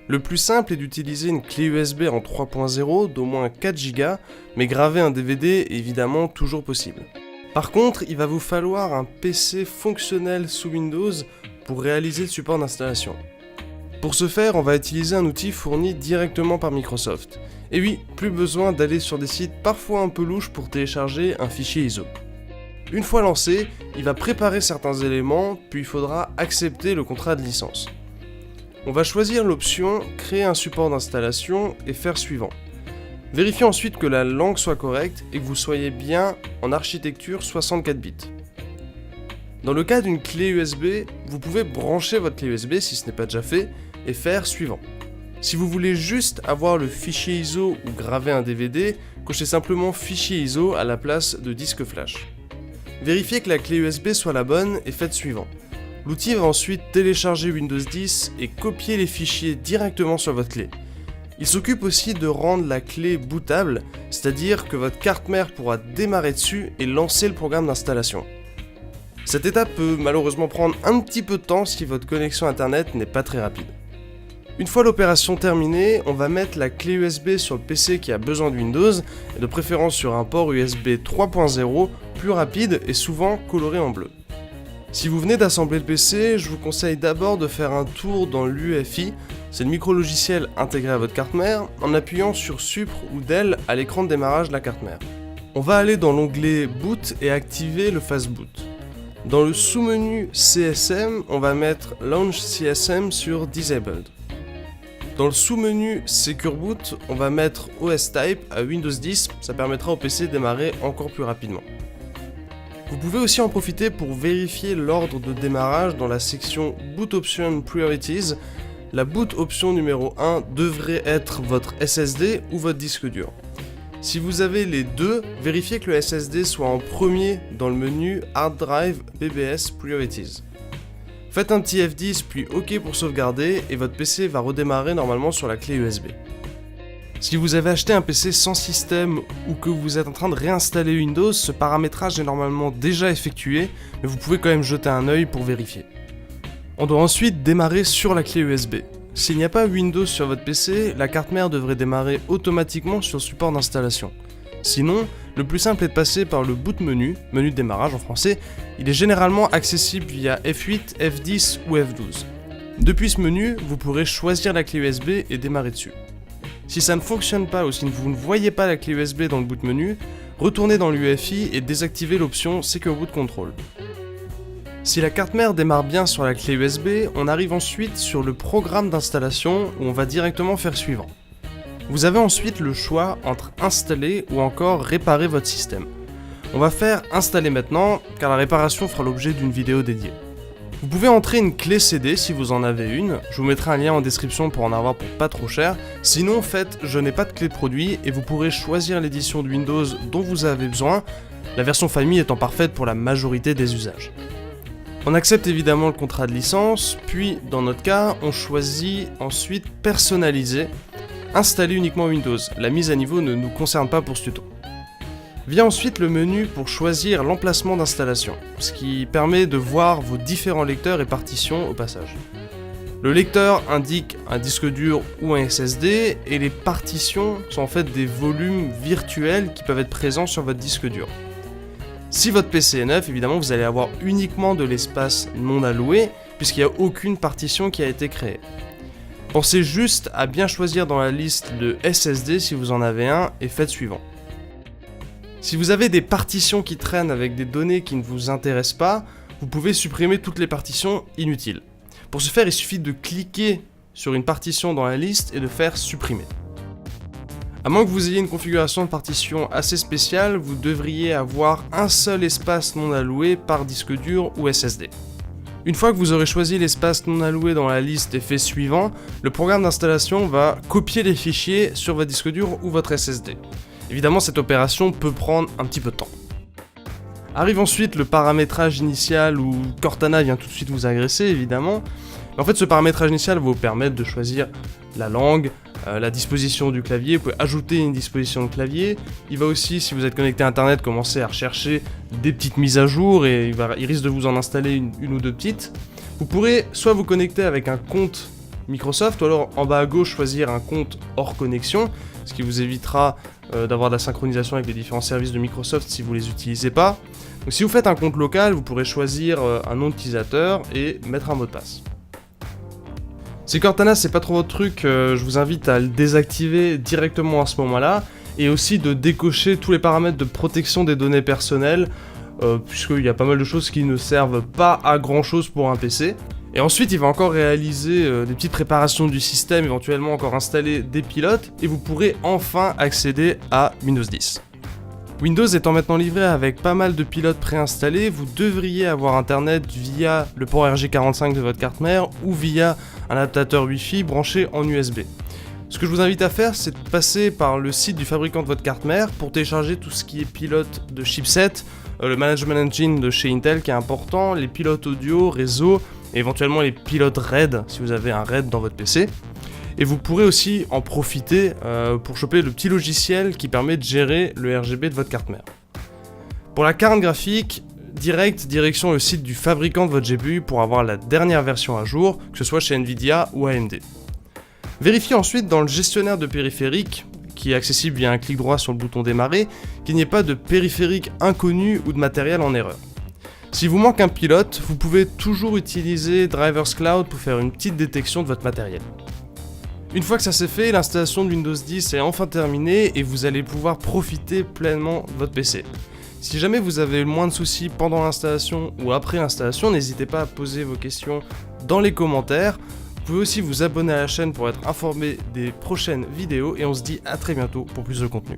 Le plus simple est d'utiliser une clé USB en 3.0 d'au moins 4 Go, mais graver un DVD est évidemment toujours possible. Par contre, il va vous falloir un PC fonctionnel sous Windows pour réaliser le support d'installation. Pour ce faire, on va utiliser un outil fourni directement par Microsoft. Et oui, plus besoin d'aller sur des sites parfois un peu louches pour télécharger un fichier ISO. Une fois lancé, il va préparer certains éléments, puis il faudra accepter le contrat de licence. On va choisir l'option « Créer un support d'installation » et faire suivant. Vérifiez ensuite que la langue soit correcte et que vous soyez bien en architecture 64 bits. Dans le cas d'une clé USB, vous pouvez brancher votre clé USB si ce n'est pas déjà fait et faire suivant. Si vous voulez juste avoir le fichier ISO ou graver un DVD, cochez simplement fichier ISO à la place de disque flash. Vérifiez que la clé USB soit la bonne et faites suivant. L'outil va ensuite télécharger Windows 10 et copier les fichiers directement sur votre clé. Il s'occupe aussi de rendre la clé bootable, c'est-à-dire que votre carte mère pourra démarrer dessus et lancer le programme d'installation. Cette étape peut malheureusement prendre un petit peu de temps si votre connexion internet n'est pas très rapide. Une fois l'opération terminée, on va mettre la clé USB sur le PC qui a besoin de Windows, et de préférence sur un port USB 3.0 plus rapide et souvent coloré en bleu. Si vous venez d'assembler le PC, je vous conseille d'abord de faire un tour dans l'UEFI, c'est le micro-logiciel intégré à votre carte mère, en appuyant sur Supr ou Del à l'écran de démarrage de la carte mère. On va aller dans l'onglet Boot et activer le Fast Boot. Dans le sous-menu CSM, on va mettre Launch CSM sur Disabled. Dans le sous-menu Secure Boot, on va mettre OS Type à Windows 10, ça permettra au PC de démarrer encore plus rapidement. Vous pouvez aussi en profiter pour vérifier l'ordre de démarrage dans la section Boot Option Priorities. La boot option numéro 1 devrait être votre SSD ou votre disque dur. Si vous avez les deux, vérifiez que le SSD soit en premier dans le menu Hard Drive BBS Priorities. Faites un petit F10 puis OK pour sauvegarder et votre PC va redémarrer normalement sur la clé USB. Si vous avez acheté un PC sans système ou que vous êtes en train de réinstaller Windows, ce paramétrage est normalement déjà effectué, mais vous pouvez quand même jeter un œil pour vérifier. On doit ensuite démarrer sur la clé USB. S'il n'y a pas Windows sur votre PC, la carte mère devrait démarrer automatiquement sur le support d'installation. Sinon, le plus simple est de passer par le boot menu de démarrage en français. Il est généralement accessible via F8, F10 ou F12. Depuis ce menu, vous pourrez choisir la clé USB et démarrer dessus. Si ça ne fonctionne pas ou si vous ne voyez pas la clé USB dans le boot menu, retournez dans l'UEFI et désactivez l'option Secure Boot Control. Si la carte mère démarre bien sur la clé USB, on arrive ensuite sur le programme d'installation où on va directement faire suivant. Vous avez ensuite le choix entre installer ou encore réparer votre système. On va faire installer maintenant car la réparation fera l'objet d'une vidéo dédiée. Vous pouvez entrer une clé CD si vous en avez une, je vous mettrai un lien en description pour en avoir pour pas trop cher. Sinon faites je n'ai pas de clé de produit et vous pourrez choisir l'édition de Windows dont vous avez besoin, la version famille étant parfaite pour la majorité des usages. On accepte évidemment le contrat de licence, puis dans notre cas, on choisit ensuite personnaliser, installer uniquement Windows. La mise à niveau ne nous concerne pas pour ce tuto. Vient ensuite le menu pour choisir l'emplacement d'installation, ce qui permet de voir vos différents lecteurs et partitions au passage. Le lecteur indique un disque dur ou un SSD, et les partitions sont en fait des volumes virtuels qui peuvent être présents sur votre disque dur. Si votre PC est neuf, évidemment vous allez avoir uniquement de l'espace non alloué, puisqu'il n'y a aucune partition qui a été créée. Pensez juste à bien choisir dans la liste de SSD si vous en avez un, et faites suivant. Si vous avez des partitions qui traînent avec des données qui ne vous intéressent pas, vous pouvez supprimer toutes les partitions inutiles. Pour ce faire, il suffit de cliquer sur une partition dans la liste et de faire supprimer. À moins que vous ayez une configuration de partition assez spéciale, vous devriez avoir un seul espace non alloué par disque dur ou SSD. Une fois que vous aurez choisi l'espace non alloué dans la liste et fait suivant, le programme d'installation va copier les fichiers sur votre disque dur ou votre SSD. Évidemment, cette opération peut prendre un petit peu de temps. Arrive ensuite le paramétrage initial où Cortana vient tout de suite vous agresser, évidemment. Mais en fait, ce paramétrage initial va vous permettre de choisir la langue, la disposition du clavier. Vous pouvez ajouter une disposition de clavier. Il va aussi, si vous êtes connecté à internet, commencer à rechercher des petites mises à jour et il risque de vous en installer une ou deux petites. Vous pourrez soit vous connecter avec un compte Microsoft, ou alors en bas à gauche choisir un compte hors connexion, ce qui vous évitera d'avoir de la synchronisation avec les différents services de Microsoft si vous les utilisez pas. Donc si vous faites un compte local, vous pourrez choisir un nom d'utilisateur et mettre un mot de passe. Si Cortana c'est pas trop votre truc, je vous invite à le désactiver directement à ce moment-là, et aussi de décocher tous les paramètres de protection des données personnelles, puisqu'il y a pas mal de choses qui ne servent pas à grand chose pour un PC. Et ensuite il va encore réaliser des petites préparations du système, éventuellement encore installer des pilotes, et vous pourrez enfin accéder à Windows 10. Windows étant maintenant livré avec pas mal de pilotes préinstallés, vous devriez avoir internet via le port RJ45 de votre carte mère ou via un adaptateur Wi-Fi branché en USB. Ce que je vous invite à faire, c'est de passer par le site du fabricant de votre carte mère pour télécharger tout ce qui est pilote de chipset, le management engine de chez Intel qui est important, les pilotes audio, réseau, et éventuellement les pilotes RAID si vous avez un RAID dans votre PC. Et vous pourrez aussi en profiter pour choper le petit logiciel qui permet de gérer le RGB de votre carte mère. Pour la carte graphique, direction le site du fabricant de votre GPU pour avoir la dernière version à jour, que ce soit chez Nvidia ou AMD. Vérifiez ensuite dans le gestionnaire de périphériques, qui est accessible via un clic droit sur le bouton démarrer, qu'il n'y ait pas de périphérique inconnu ou de matériel en erreur. Si vous manque un pilote, vous pouvez toujours utiliser Drivers Cloud pour faire une petite détection de votre matériel. Une fois que ça c'est fait, l'installation de Windows 10 est enfin terminée et vous allez pouvoir profiter pleinement de votre PC. Si jamais vous avez le moins de soucis pendant l'installation ou après l'installation, n'hésitez pas à poser vos questions dans les commentaires. Vous pouvez aussi vous abonner à la chaîne pour être informé des prochaines vidéos et on se dit à très bientôt pour plus de contenu.